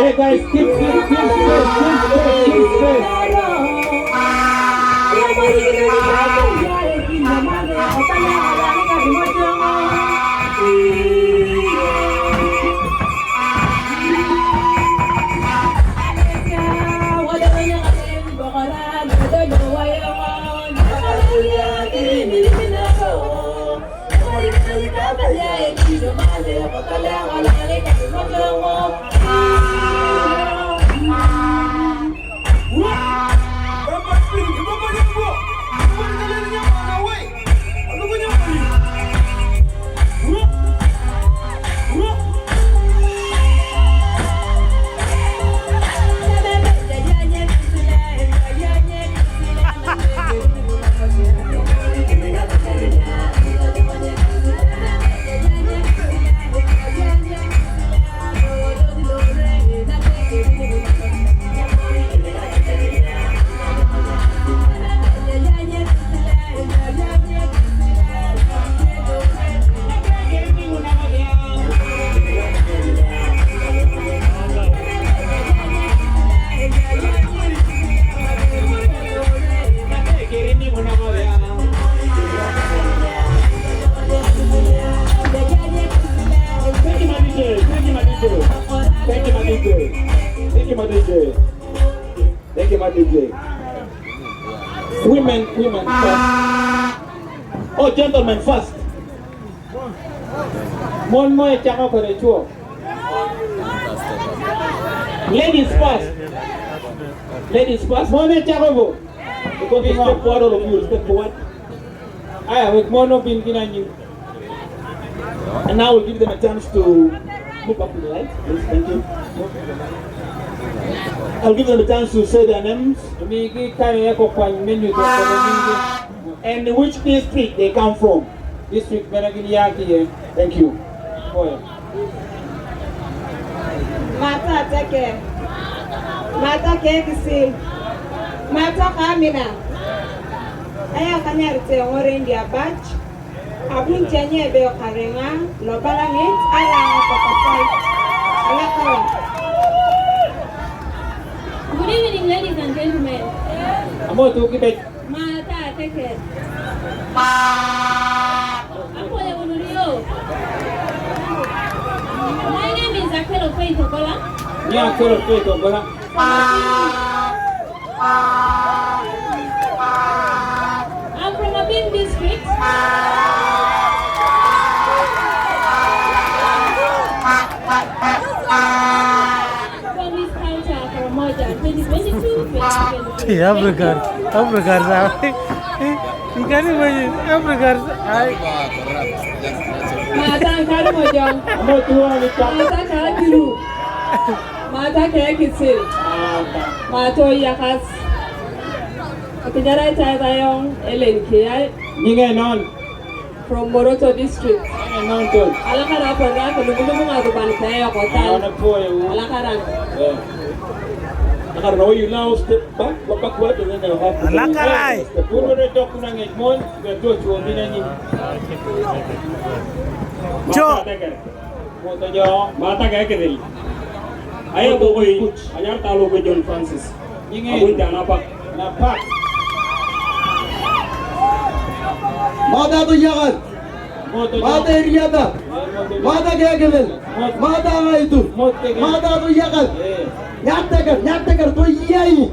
Hey guys, keep space. Thank you, my DJ. Women first. Oh, gentlemen first. One more check up for the tour. Ladies first. One more check over. Because we step forward, all of you step forward. With Mono being behind you. And now we'll give them a chance to move up to the light. Please, thank you. I'll give them a chance to say their names and which district they come from. District Benaginiaki. Thank you. Go ahead. Mata Kekisi. Mata Kamina. Aya Kanyarte Orendia Batch. Abun Janye Beo Karenga. Lobalangit. Ala Pakasai. Alakawa. Good evening, ladies and gentlemen. I'm going to keep it. Mata, take it. My name is Acholi Tokola. Yeah, Acholi Tokola. I'm from Abin district. Karamoja 2022. Africa, you can't imagine Africa. Mata Karamoja. Mata Karakiru. Mata Kekisi. Mata Yakas. Akijara Tayong Elenkia. Ninga non. From Moroto district. Non tol. Alakara pernah kelumulung aku pantai kota. Alakara. Karena you now step backward and then you have to Alakarai. The purore dokunang edmon betul cuma binani. Chope. Mata kayak kedel. Ayo boy, ayar talo ke John Francis. Abun jangan napak. Mata tu jangan. Mata iriada. Mata kayak kedel. Mata apa itu? Mata tu jangan. Nyatakan tu iyai.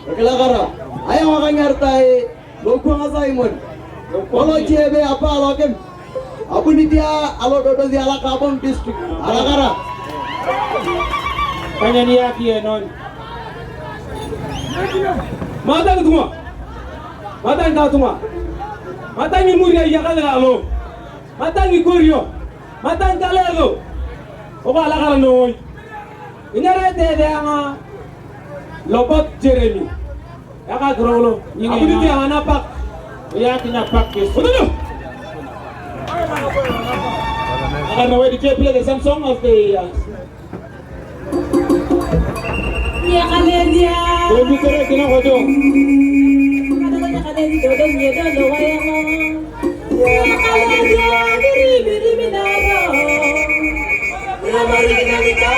Kelakara. Ayo makan nyartai. Lokku ngasai mon. Kalau cebe apa lokem? Abu ni dia alo Dodoth dia ala Kabon district. Alakara. Banyankole kia non. Mata ketuma. Mata engkau tuma. Mata ni muria yang kau lalu. Mata ni kurio. Mata engkau lalu. Oba alakara noi. Inare te anga lobot Jeremy. Yaka grolo. Abu ni dia anapak. Ya kena pak kes. Betul. And now we play the same song of the Ya kaledia. Don't be correct, you know what to do. Kadang-kadang kadang Dodoth dia dah wayang. Ya kaledia diri minaro. Ya mari kita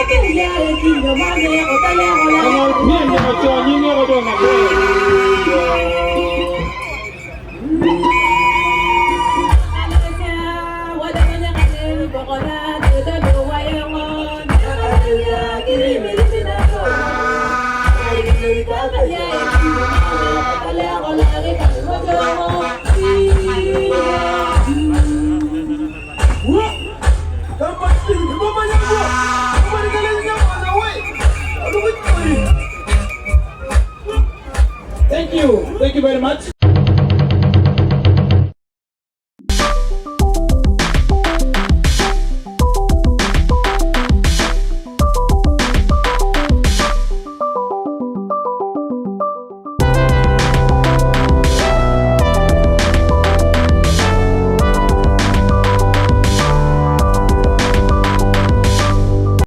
Thank you very much.